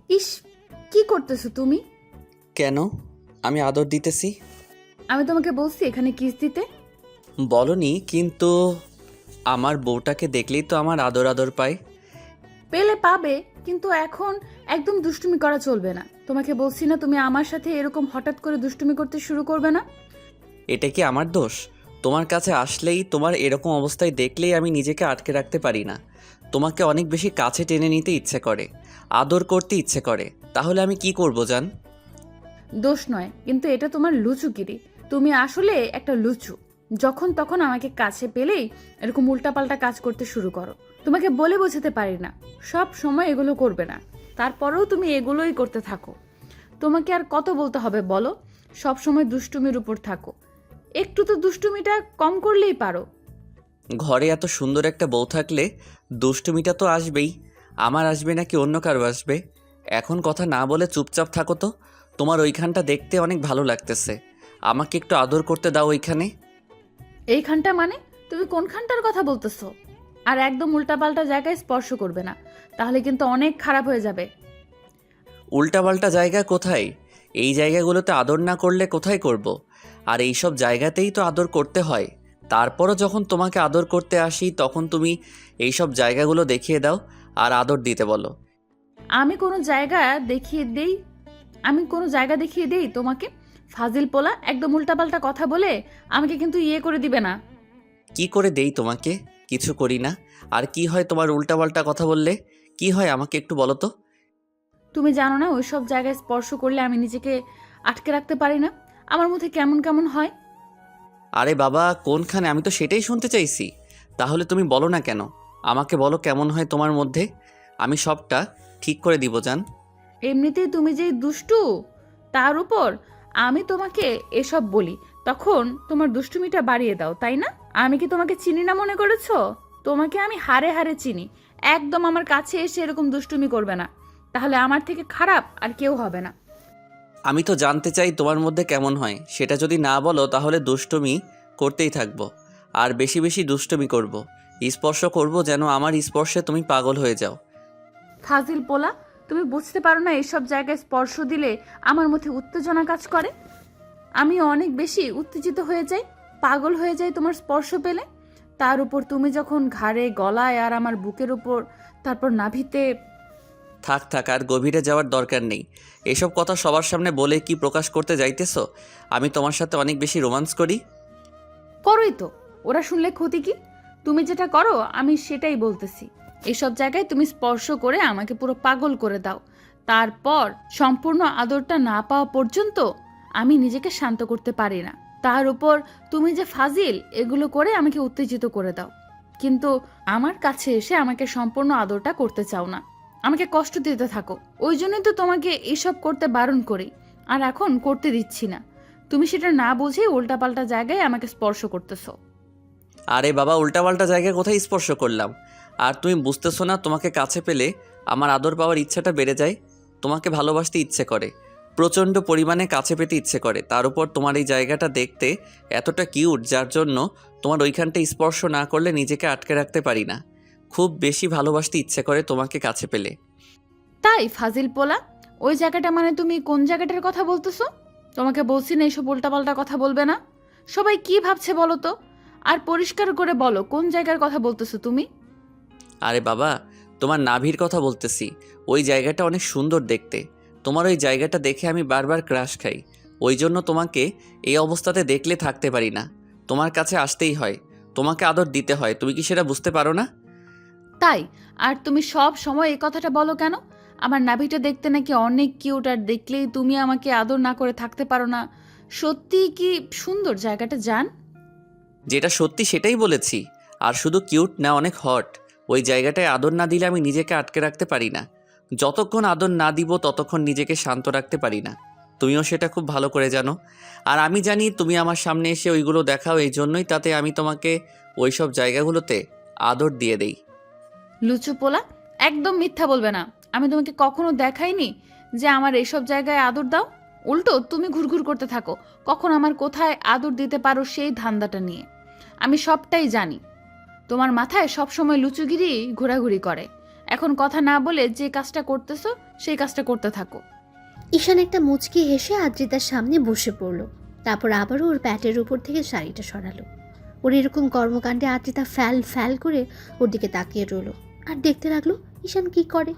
ইস, কি করতেছো তুমি? কেন? আমি আদর দিতেছি। আমি তোমাকে বলছি এখানে কিস দিতে। বলনি, কিন্তু আমার বউটাকে দেখলেই তো আমার আদর আদর পায়। পেলে পাবে, কিন্তু এখন একদম দুষ্টুমি করা চলবে না। তোমাকে বলছি না তুমি আমার সাথে এরকম হঠাৎ করে দুষ্টুমি করতে শুরু করবে না। এটা কি আমার দোষ? তোমার কাছে আসলেই, তোমার এরকম অবস্থায় দেখলেই আমি নিজেকে আটকে রাখতে পারি না। তোমাকে অনেক বেশি কাছে টেনে নিতে ইচ্ছে করে, আদর করতে ইচ্ছে করে। তাহলে আমি কি করব জান? দোষ নয়, কিন্তু এটা তোমার লুচুগিরি। তুমি আসলে একটা লুচু। যখন তখন আমাকে কাছে পেলেই এরকম উল্টাপাল্টা কাজ করতে শুরু করো। তোমাকে বলে বোঝাতে পারি না, সব সময় এগুলো করবে না। তারপরেও তুমি এগুলোই করতে থাকো। তোমাকে আর কত বলতে হবে বলো? সব সময় দুষ্টুমির উপর থাকো। একটু তো দুষ্টুমিটা কম করলেই পারো। ঘরে এত সুন্দর একটা বউ থাকলে দুষ্টুমিটা তো আসবেই। আমার আসবে নাকি অন্য কারো আসবে? এখন কথা না বলে চুপচাপ থাকো তো। তোমার ওইখানটা দেখতে অনেক ভালো লাগতেছে, আমাকে একটু আদর করতে দাও ওইখানে। এইখানটা মানে? তুমি কোনখানটার কথা বলতেছো? আর একদম উল্টাপাল্টা জায়গায় স্পর্শ করবে না, তাহলে কিন্তু অনেক খারাপ হয়ে যাবে। উল্টাপাল্টা জায়গা কোথায়? এই জায়গাগুলোতে আদর না করলে কোথায় করব? আর এই সব জায়গাতেই তো আদর করতে হয়। তারপরও যখন তোমাকে আদর করতে আসি তখন তুমি এই সব জায়গাগুলো দেখিয়ে দাও আর আদর দিতে বলো। আমি কোনো জায়গা দেখিয়ে দেই? আমি কোনো জায়গা দেখিয়ে দেই তোমাকে? ফাজিল পোলা, একদম উল্টাপাল্টা কথা বলে আমাকে কিন্তু ইয়ে করে দিবে না। কি করে দেই তোমাকে? কিছু করি না। আর কি হয় তোমার উল্টাপাল্টা কথা বললে? কি হয় আমাকে একটু বলো তো। তুমি জানো না, ওইসব জায়গায় স্পর্শ করলে আমি নিজেকে আটকে রাখতে পারি না। আমার মধ্যে কেমন কেমন হয়। আরে বাবা, কোনখানে? আমি তো সেটাই শুনতে চাইছি। তাহলে তুমি বলো না কেন? আমাকে বলো কেমন হয় তোমার মধ্যে। আমি সবটা ঠিক করে দিব জান। এমনিতেই তুমি যেই দুষ্টু, তার উপর আমি তোমাকে এসব বলি, তখন তোমার দুষ্টুমিটা বাড়িয়ে দাও, তাই না? আমি কি তোমাকে চিনি না মনে করেছো? তোমাকে আমি হাড়ে হাড়ে চিনি। একদম আমার কাছে এসে এরকম দুষ্টুমি করবে না, তাহলে আমার থেকে খারাপ আর কেউ হবে না। আমি তো জানতে চাই তোমার মধ্যে কেমন হয়। সেটা যদি না বলো তাহলে দুষ্টুমি করতেই থাকবো, আর বেশি বেশি দুষ্টুমি করব। স্পর্শ করব যেন আমার স্পর্শে তুমি পাগল হয়ে যাও। ফাজিল পোলা, তুমি বুঝতে পারো না এইসব জায়গায় স্পর্শ দিলে আমার মধ্যে উত্তেজনা কাজ করে। আমি অনেক বেশি উত্তেজিত হয়ে যাই, পাগল হয়ে যাই তোমার স্পর্শ পেলে। তার উপর তুমি যখন ঘাড়ে, গলায় আর আমার বুকের উপর, তারপর নাভিতে। থাক থাক, আর গভীরে যাওয়ার দরকার নেই। এসব কথা সবার সামনে বলে কি প্রকাশ করতে যাইতেছো আমি তোমার সাথে অনেক বেশি রোমান্স করি? করোই তো, ওরা শুনলে ক্ষতি কি? তুমি যেটা করো আমি সেটাই বলতেছি। এইসব জায়গায় তুমি স্পর্শ করে আমাকে পুরো পাগল করে দাও। তারপর সম্পূর্ণ আদরটা না পাওয়া পর্যন্ত আমি নিজেকে শান্ত করতে পারি না। তার উপর তুমি যে ফাজিল, এগুলো করে আমাকে উত্তেজিত করে দাও। কিন্তু আমার কাছে এসে আমাকে সম্পূর্ণ আদরটা করতে চাও না, আমাকে কষ্ট দিতে থাকো। ওই জন্যই তো তোমাকে এইসব করতে বারণ করি, আর এখন করতে দিচ্ছি না। তুমি সেটা না বুঝে উল্টাপাল্টা জায়গায় আমাকে স্পর্শ করতেছো। আরে বাবা, উল্টাপাল্টা জায়গায় কোথায় স্পর্শ করলাম? আর তুমি বুঝতেছো না, তোমাকে কাছে পেলে আমার আদর পাওয়ার ইচ্ছাটা বেড়ে যায়। তোমাকে ভালোবাসতে ইচ্ছে করে, প্রচণ্ড পরিমাণে কাছে পেতে ইচ্ছে করে। তার উপর তোমার এই জায়গাটা দেখতে এতটা কিউট, যার জন্য তোমার ওইখানটা স্পর্শ না করলে নিজেকে আটকে রাখতে পারি না। খুব বেশি ভালোবাসতে ইচ্ছে করে তোমাকে কাছে পেলে। তাই ফাজিল পোলা, ওই জায়গাটা মানে তুমি কোন জায়গাটার কথা বলতেছো? তোমাকে বলছি না এইসব উল্টাপাল্টা কথা বলবে না। সবাই কি ভাবছে বলো তো? আর পরিষ্কার করে বলো কোন জায়গার কথা বলতেছো তুমি। আরে বাবা, তোমার নাভির কথা বলতেছি। ওই জায়গাটা অনেক সুন্দর দেখতে। তোমার ওই জায়গাটা দেখে আমি বারবার ক্রাশ খাই। ওই জন্য তোমাকে এই অবস্থাতে দেখলে থাকতে পারি না। তোমার কাছে আসতেই হয়, তোমাকে আদর দিতে হয়। তুমি কি সেটা বুঝতে পারো না? তাই? আর তুমি সব সময় এই কথাটা বলো কেন? আমার নাভিটা দেখতে নাকি অনেক কিউট, আর দেখলেই তুমি আমাকে আদর না করে থাকতে পারো না। সত্যি কি সুন্দর জায়গাটা, জান? যেটা সত্যি সেটাই বলেছি। আর শুধু কিউট না, অনেক হট। ওই জায়গাটায় আদর না দিলে আমি নিজেকে আটকে রাখতে পারি না। যতক্ষণ আদর না দিব ততক্ষণ নিজেকে শান্ত রাখতে পারি না। তুমিও সেটা খুব ভালো করে জানো। আর আমি জানি তুমি আমার সামনে এসে ওইগুলো দেখাও, এই জন্যই তাতে আমি তোমাকে ওই সব জায়গাগুলোতে আদর দিয়ে দেই। লুচু পোলা, একদম মিথ্যা বলবে না। আমি তোমাকে কখনো দেখাইনি যে আমার এইসব জায়গায় আদর দাও। উল্টো তুমি ঘুরঘুর করতে থাকো, কখন আমার কোথায় আদর দিতে পারো সেই ধান্দাটা নিয়ে। আমি সবটাই জানি। তোমার মাথায় সবসময় লুচুগিরি ঘোরাঘুরি করে। এখন কথা না বলে যে কাজটা করতেছো সেই কাজটা করতে থাকো। ঈশান একটা মুচকি হেসে আদ্রিতার সামনে বসে পড়ল। তারপর আবারও ওর প্যাটের উপর থেকে শাড়িটা সরালো। ওর এরকম কর্মকাণ্ডে আদ্রিতা ফ্যাল ফ্যাল করে ওর দিকে তাকিয়ে রইল আর দেখতে লাগলো ঈশান কি করে।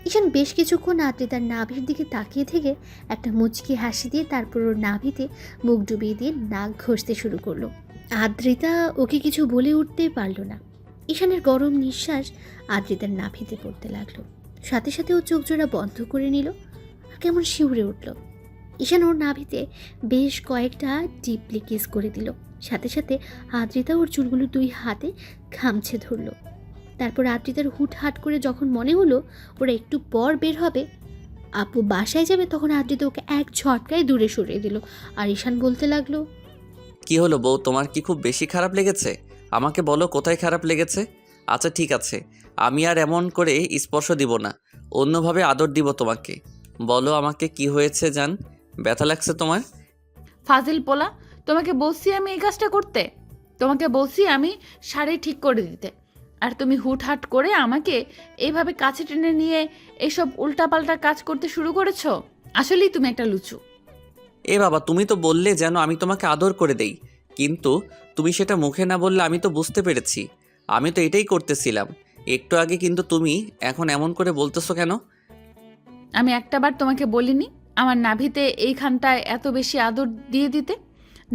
ঈশান বেশ কিছুক্ষণ আদ্রিতার নাভির দিকে তাকিয়ে থেকে একটা মুচকি হাসি দিয়ে তারপর ওর নাভিতে মুখ ডুবিয়ে দিয়ে নাক ঘষতে শুরু করলো। আদ্রিতা ওকে কিছু বলে উঠতেই পারল না। ঈশানের গরম নিঃশ্বাস আদ্রিতার নাভিতে পড়তে লাগলো। সাথে সাথে ও চোখ জোড়া বন্ধ করে নিল আর কেমন শিউরে উঠল। ঈশান ওর নাভিতে বেশ কয়েকটা ডিপলি কিস করে দিল। সাথে সাথে আদ্রিতা ওর চুলগুলো দুই হাতে খামছে ধরল। তারপর আদ্রিতার হুটহাট করে যখন মনে হলো ওরা একটু পর বের হবে, আপু বাসায় যাবে, তখন আদ্রিতা ওকে এক ঝটকায় দূরে সরিয়ে দিল। আর ঈশান বলতে লাগলো, কি হলো বউ, তোমার কি খুব বেশি খারাপ লেগেছে? আমাকে বলো কোথায় খারাপ লেগেছে। আচ্ছা ঠিক আছে, আমি আর এমন করে স্পর্শ দিব না, অন্যভাবে আদর দিব তোমাকে। বলো আমাকে কি হয়েছে জান, ব্যথা লাগছে তোমার? ফাজিল পোলা, তোমাকে বলছি আমি এই কাজটা করতে, তোমাকে বলছি আমি শাড়ি ঠিক করে দিতে, আর তুমি হুটহাট করে আমাকে এইভাবে কাছে টেনে নিয়ে এইসব উল্টাপাল্টা কাজ করতে শুরু করেছো। আসলেই তুমি একটা লুচু। এ বাবা, তুমি তো বললে যেন আমি তোমাকে আদর করে দেই, কিন্তু তুমি সেটা মুখে না বললে আমি তো বুঝতে পেরেছি। আমি তো এটাই করতেছিলাম একটু আগে, কিন্তু তুমি এখন এমন করে বলতেছো কেন? আমি একটাবার তোমাকে বলিনি আমার নাভিতে এইখানটায় এত বেশি আদর দিয়ে দিতে,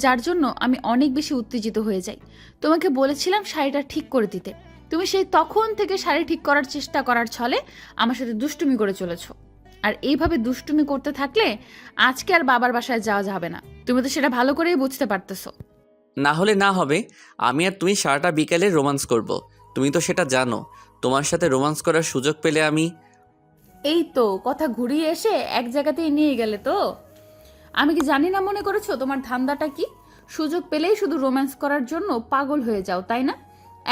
যার জন্য আমি অনেক বেশি উত্তেজিত হয়ে যাই। তোমাকে বলেছিলাম শাড়িটা ঠিক করে দিতে, তুমি সেই তখন থেকে শাড়ি ঠিক করার চেষ্টা করার ছলে আমার সাথে দুষ্টুমি করে চলেছো। আর এইভাবে দুষ্টুমি করতে থাকলে আজকে আর বাবার বাসায় যাওয়া যাবে না, তুমি তো সেটা ভালো করেই বুঝতে পারতেছো। না হলে না হবে, আমি আর তুমি সারাটা বিকেলে রোমান্স করব। তুমি তো সেটা জানো, তোমার সাথে রোমান্স করার সুযোগ পেলে আমি... এই তো কথা ঘুরিয়ে এসে এক জায়গাতেই নিয়ে গেলে তো। আমি কি জানি না মনে করেছো তোমার ধান্দাটা কি? সুযোগ পেলেই শুধু রোম্যান্স করার জন্য পাগল হয়ে যাও, তাই না?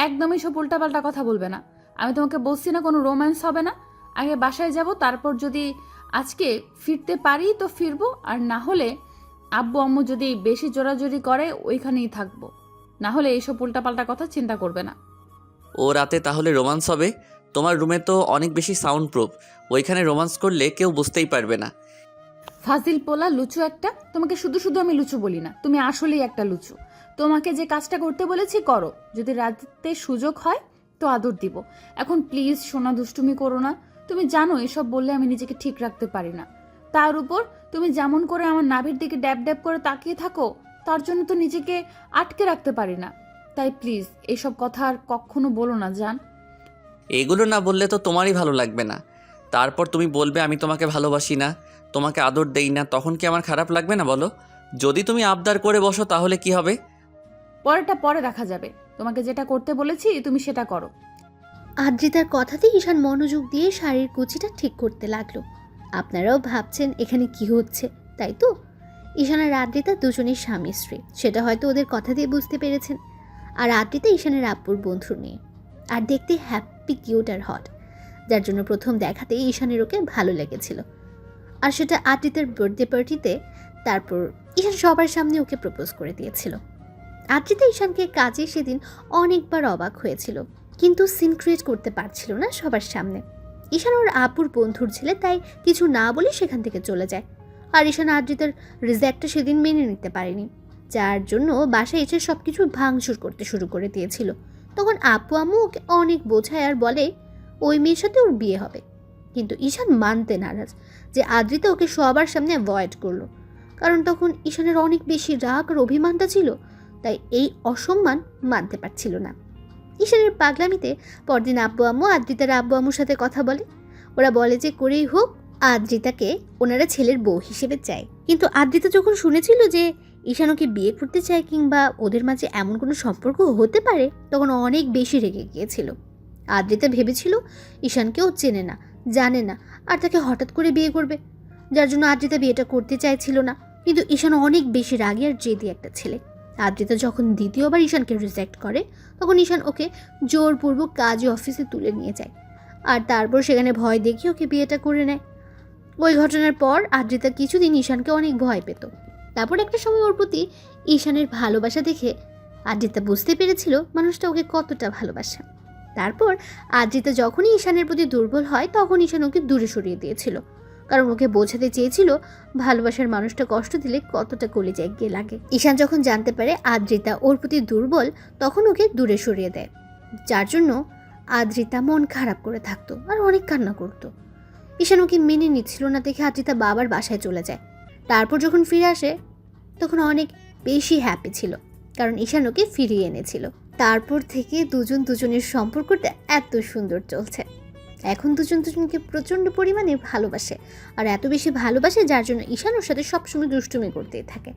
একদমই সব উল্টাপাল্টা কথা বলবে না। আমি তোমাকে বলছি না কোনো রোম্যান্স হবে না। আগে বাসায় যাব, তারপর যদি আজকে ফিরতে পারি তো ফিরবো, আর না হলে আব্বু আম্মু যদি বেশি জোরাজোরি করে ওইখানেই থাকবো। না হলে এইসব উল্টাপাল্টা কথা চিন্তা করবে না। ও রাতে তাহলে রোমান্স হবে? তোমার রুমে তো অনেক বেশি সাউন্ড প্রুফ, ওইখানে রোমান্স করলে কেউ বুঝতেই পারবে না। ফাজিল পোলা, লুচু একটা। তোমাকে শুধু শুধু আমি লুচু বলি না, তুমি আসলেই একটা লুচু। তোমাকে যে কাজটা করতে বলেছি করো, যদি রাতে সুযোগ হয় তো আদর দিব। এখন প্লিজ সোনা, দুষ্টুমি করো না। তুমি জানো এসব বললে আমি নিজেকে ঠিক রাখতে পারি না। তার উপর তুমি যেমন করে আমার নাভির দিকে ড্যাব ড্যাব করে তাকিয়ে থাকো, তার জন্য তো নিজেকে আটকে রাখতে পারি না। তাই প্লিজ এইসব কথা আর কখনো বলো না জান। এগুলো না বললে তো তোমারই ভালো লাগবে না। তারপর তুমি বলবে আমি তোমাকে ভালোবাসি না, তোমাকে আদর দেই না, তখন কি আমার খারাপ লাগবে না বলো? যদি তুমি আবদার করে বসো তাহলে কি হবে? পরেরটা পরে দেখা যাবে। তোমাকে যেটা করতে বলেছি তুমি সেটা করো। আদ্রিতার কথাতে ঈশান মনোযোগ দিয়ে শাড়ির কুচিটা ঠিক করতে লাগলো। আপনারাও ভাবছেন এখানে কি হচ্ছে, তাই তো? ঈশান আর আদ্রিতা দুজনের স্বামী স্ত্রী, সেটা হয়তো ওদের কথা দিয়ে বুঝতে পেরেছেন। আর আদ্রিতা ঈশানের আব্বুর বন্ধুর মেয়ে, আর দেখতে হ্যাপি, কিউট আর হট, যার জন্য প্রথম দেখাতেই ঈশানের ওকে ভালো লেগেছিল। আর সেটা আদ্রিতার বার্থডে পার্টিতে। তারপর ঈশান সবার সামনে ওকে প্রপোজ করে দিয়েছিল। আদ্রিতা ঈশানকে কাজে সেদিন অনেকবার অবাক হয়েছিল, কিন্তু সিন ক্রিয়েট করতে পারছিল না সবার সামনে। ঈশান ওর আব্বুর বন্ধুর ছেলে, তাই কিছু না বলে সেখান থেকে চলে যায়। আর ঈশান আদ্রিতার রিজেক্টটা সেদিন মেনে নিতে পারেনি, যার জন্য বাসায় এসে সব কিছু ভাঙচুর করতে শুরু করে দিয়েছিল। তখন আব্বু আম্মু ওকে অনেক বোঝায় আর বলে ওই মেয়ের সাথে ওর বিয়ে হবে। কিন্তু ঈশান মানতে নারাজ যে আদ্রিতা ওকে সবার সামনে অ্যাভয়েড করলো, কারণ তখন ঈশানের অনেক বেশি রাগ আর অভিমানটা ছিল, তাই এই অসম্মান মানতে পারছিল না। ঈশানের পাগলামিতে পরদিন আব্বু আম্মু আদ্রিতার আব্বু আম্মুর সাথে কথা বলে। ওরা বলে যে করেই হোক আদ্রিতাকে ওনারা ছেলের বউ হিসেবে চায়। কিন্তু আদ্রিতা যখন শুনেছিল যে ঈশান ওকে বিয়ে করতে চায় কিংবা ওদের মাঝে এমন কোনো সম্পর্ক হতে পারে, তখন অনেক বেশি রেগে গিয়েছিল। আদ্রিতা ভেবেছিল ঈশানকে ও চেনে না, জানে না, আর তাকে হঠাৎ করে বিয়ে করবে, যার জন্য আদ্রিতা বিয়েটা করতে চাইছিল না। কিন্তু ঈশান অনেক বেশি রাগী আর জেদি একটা ছেলে। আদ্রিতা যখন দ্বিতীয়বার ঈশানকে রিজেক্ট করে, তখন ঈশান ওকে জোরপূর্বক কাজে অফিসে তুলে নিয়ে যায়, আর তারপর সেখানে ভয় দেখিয়ে ওকে বিয়েটা করে নেয়। ওই ঘটনার পর আদ্রিতা কিছুদিন ঈশানকে অনেক ভয় পেত। তারপর একটা সময় ওর প্রতি ঈশানের ভালোবাসা দেখে আদ্রিতা বুঝতে পেরেছিল মানুষটা ওকে কতটা ভালোবাসে। তারপর আদ্রিতা যখনই ঈশানের প্রতি দুর্বল হয় তখন ঈশান ওকে দূরে সরিয়ে দিয়েছিল, কারণ ওকে বোঝাতে চেয়েছিল ভালোবাসার মানুষটা কষ্ট দিলে কতটা কলিজায় গিয়ে লাগে। ঈশান যখন জানতে পারে আদ্রিতা ওর প্রতি দুর্বল তখন ওকে দূরে সরিয়ে দেয়, যার জন্য আদ্রিতা মন খারাপ করে থাকতো আর অনেক কান্না করতো। ঈশান ওকে মেনে নিচ্ছিল না দেখে আদ্রিতা বাবার বাসায় চলে যায়। তারপর যখন ফিরে আসে তখন অনেক বেশি হ্যাপি ছিল, কারণ ঈশান ওকে ফিরিয়ে এনেছিল। তারপর থেকে দুজনের সম্পর্কটা এত সুন্দর চলছে। এখন দুজনকে প্রচণ্ড পরিমাণে ভালোবাসে, আর এত বেশি ভালোবাসে যার জন্য ঈশান ওর সাথে সবসময় দুষ্টুমি করতেই থাকে।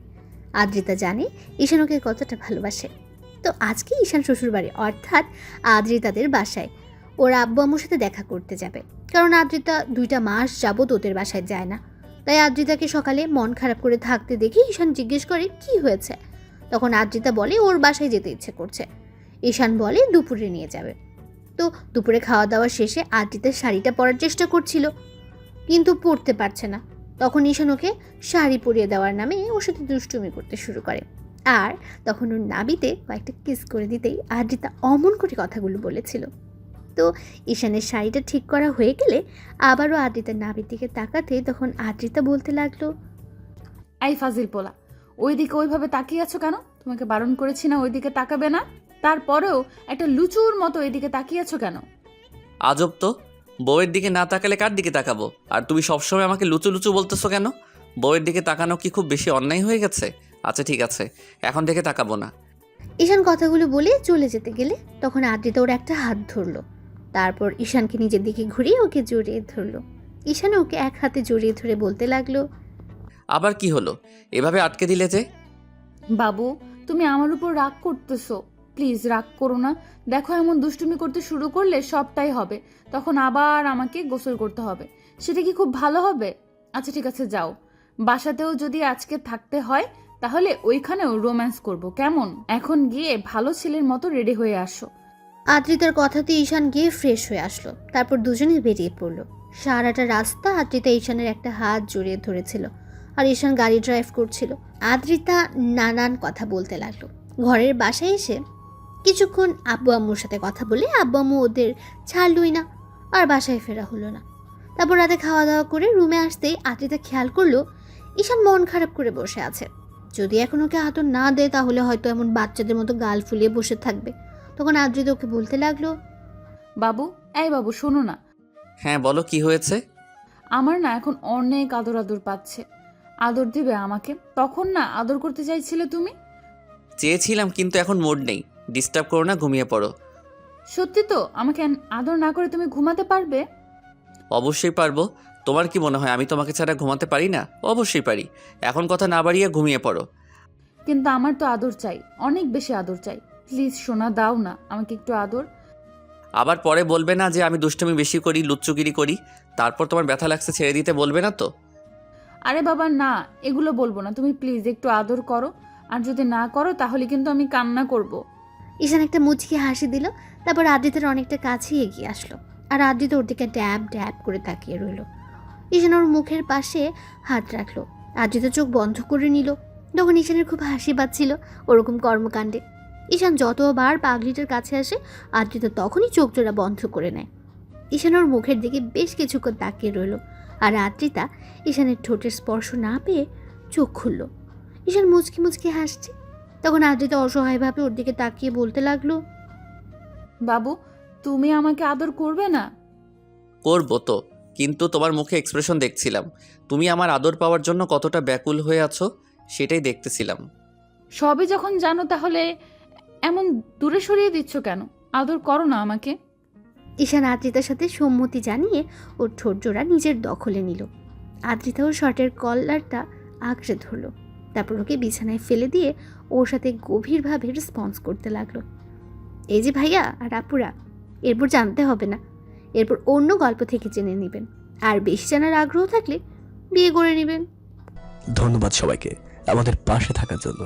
আদ্রিতা জানে ঈশান ওকে কতটা ভালোবাসে। তো আজকে ঈশান শ্বশুরবাড়ি অর্থাৎ আদ্রিতাদের বাসায় ওর আব্বু আম্মুর সাথে দেখা করতে যাবে, কারণ আদ্রিতা 2 মাস যাবত ওদের বাসায় যায় না। তাই আদ্রিতাকে সকালে মন খারাপ করে থাকতে দেখে ঈশান জিজ্ঞেস করে কি হয়েছে। তখন আদ্রিতা বলে ওর বাসায় যেতে ইচ্ছে করছে। ঈশান বলে দুপুরে নিয়ে যাবে। তো দুপুরে খাওয়া দাওয়া শেষে আদ্রিতা শাড়িটা পরার চেষ্টা করছিল, কিন্তু পরতে পারছে না। তখন ঈশান ওকে শাড়ি পরিয়ে দেওয়ার নামে ওর সাথে দুষ্টুমি করতে শুরু করে, আর তখন ওর নাবিতে কয়েকটা কিস করে দিতেই আদ্রিতা অমন করে কথাগুলো বলেছিল। তো ঈশানের শাড়িটা ঠিক করা হয়ে গেলে আবারও আদ্রিতার নাবির দিকে তাকাতে তখন আদ্রিতা বলতে লাগলো, আই ফাজিল পোলা, ওইদিকে ওইভাবে তাকিয়ে আছো কেন? তোমাকে বারণ করেছি না ওইদিকে তাকাবে না? তারপরেও একটা লুচুর মতো ওইদিকে তাকিয়ে আছো কেন? আজব তো, বউয়ের দিকে না তাকালে কার দিকে তাকাবো? আর তুমি সবসময় আমাকে লুচু লুচু বলতেছো কেন? বউয়ের দিকে তাকানো কি খুব বেশি অন্যায় হয়ে গেছে? আচ্ছা ঠিক আছে, এখন থেকে তাকাবো না। ঈশান কথাগুলো বলে চলে যেতে গেলে তখন আদ্রিতা ওর একটা হাত ধরলো। তারপর ঈশানকে নিজের দিকে ঘুরিয়ে ওকে জড়িয়ে ধরলো। ঈশান ওকে এক হাতে জড়িয়ে ধরে বলতে লাগলো, আবার কি হলো? এভাবে আটকে দিলে যে? বাবু, তুমি আমার উপর রাগ করতেছো। প্লিজ রাগ করো না। দেখো, এমন দুষ্টুমি করতে শুরু করলে সবটাই হবে, তখন আবার আমাকে গোসল করতে হবে। সেটা কি খুব ভালো হবে? আচ্ছা ঠিক আছে, যাও। বাসাতেও যদি আজকে থাকতে হয় তাহলে ওইখানেও রোম্যান্স করব, কেমন? এখন গিয়ে ভালো ছেলের মতো রেডি হয়ে আসো। আদ্রিতার কথাতে ঈশান গিয়ে ফ্রেশ হয়ে আসলো। তারপর দুজনে বেরিয়ে পড়লো। সারাটা রাস্তা আদ্রিতা ঈশানের একটা হাত জড়িয়ে ধরেছিল, আর ঈশান গাড়ি ড্রাইভ করছিল। আদ্রিতা নানান কথা বলতে লাগলো। ঘরের বাসায় এসে কিছুক্ষণ আব্বু আম্মুর সাথে কথা বলে আব্বু আম্মু ওদের ছাড়লই না, আর বাসায় ফেরা হলো না। তারপর রাতে খাওয়া দাওয়া করে রুমে আসতেই আদ্রিতা খেয়াল করলো ঈশান মন খারাপ করে বসে আছে। যদি এখন ওকে আদর না দেয় তাহলে হয়তো এমন বাচ্চাদের মতো গাল ফুলিয়ে বসে থাকবে। তখন আদ্রিতা ওকে বলতে লাগলো, বাবু, এই বাবু, শোনো না। হ্যাঁ বলো, কি হয়েছে? আমার না এখন অনেক আদর আদর পাচ্ছে। আদর দিবে আমাকে? তখন না আদর করতে চাইছিলে তুমি। চেয়েছিলাম, কিন্তু এখন মুড নেই। ডিস্টার্ব করো না, ঘুমিয়ে পড়ো। সত্যি তো? আমাকে আদর না করে তুমি ঘুমাতে পারবে? অবশ্যই পারবো। তোমার কি মনে হয় আমি তোমাকে ছাড়া ঘুমাতে পারি না? অবশ্যই পারি। এখন কথা না বাড়িয়ে ঘুমিয়ে পড়ো। কিন্তু আমার তো আদর চাই, অনেক বেশি আদর চাই। প্লিজ সোনা, দাও না আমাকে একটু আদর। আবার পরে বলবে না যে আমি দুষ্টুমি বেশি করি, লুচ্চুগিরি করি। তারপর তোমার ব্যথা লাগছে ছেড়ে দিতে বলবে না তো? আরে বাবা না, এগুলো বলবো না। তুমি প্লিজ একটু আদর করো, আর যদি না করো তাহলে কিন্তু আমি কান্না করব। ঈশান একটা মুচকি হাসি দিল। তারপর আদ্রিতার অনেকটা কাছে এগিয়ে আসলো, আর আদ্রিতা ওর দিকে ড্যাব ড্যাব করে তাকিয়ে রইল। ঈশান ওর মুখের পাশে হাত রাখলো। আদ্রিতা চোখ বন্ধ করে নিল। তখন ঈশানের খুব হাসি পাচ্ছিল ওরকম কর্মকাণ্ডে। ঈশান যতবার পাগলিটার কাছে আসে আদ্রিতা তখনই চোখ জোড়া বন্ধ করে নেয়। ঈশান ওর মুখের দিকে বেশ কিছুক্ষণ তাকিয়ে রইল, আর আদ্রিতা ঈশানের ঠোঁটের স্পর্শ না পেয়ে চোখ খুলল। ঈশান মুচকি মুচকি হাসছে। তখন আদ্রিতা অসহায়ভাবে ওর দিকে তাকিয়ে বলতে লাগলো, বাবু, তুমি আমাকে আদর করবে না? করবো তো, কিন্তু তোমার মুখে এক্সপ্রেশন দেখছিলাম। তুমি আমার আদর পাওয়ার জন্য কতটা ব্যাকুল হয়ে আছো সেটাই দেখতেছিলাম। সবে যখন জানো তাহলে এমন দূরে সরিয়ে দিচ্ছ কেন? আদর করো না আমাকে। ঈশান আদ্রিতার সাথে সম্মতি জানিয়ে ওর ঠোঁট জোড়া নিজের দখলে নিল। আদ্রিতা ওর শার্টের কলারটা আঁকড়ে ধরলো। তারপর ওকে বিছানায় ফেলে দিয়ে ওর সাথে গভীরভাবে রেসপন্স করতে লাগলো। এই যে ভাইয়া আর আপুরা, এরপর জানতে হবে না, এরপর অন্য গল্প থেকে জেনে নেবেন। আর বেশি জানার আগ্রহ থাকলে বিয়ে করে নেবেন। ধন্যবাদ সবাইকে আমাদের পাশে থাকার জন্য।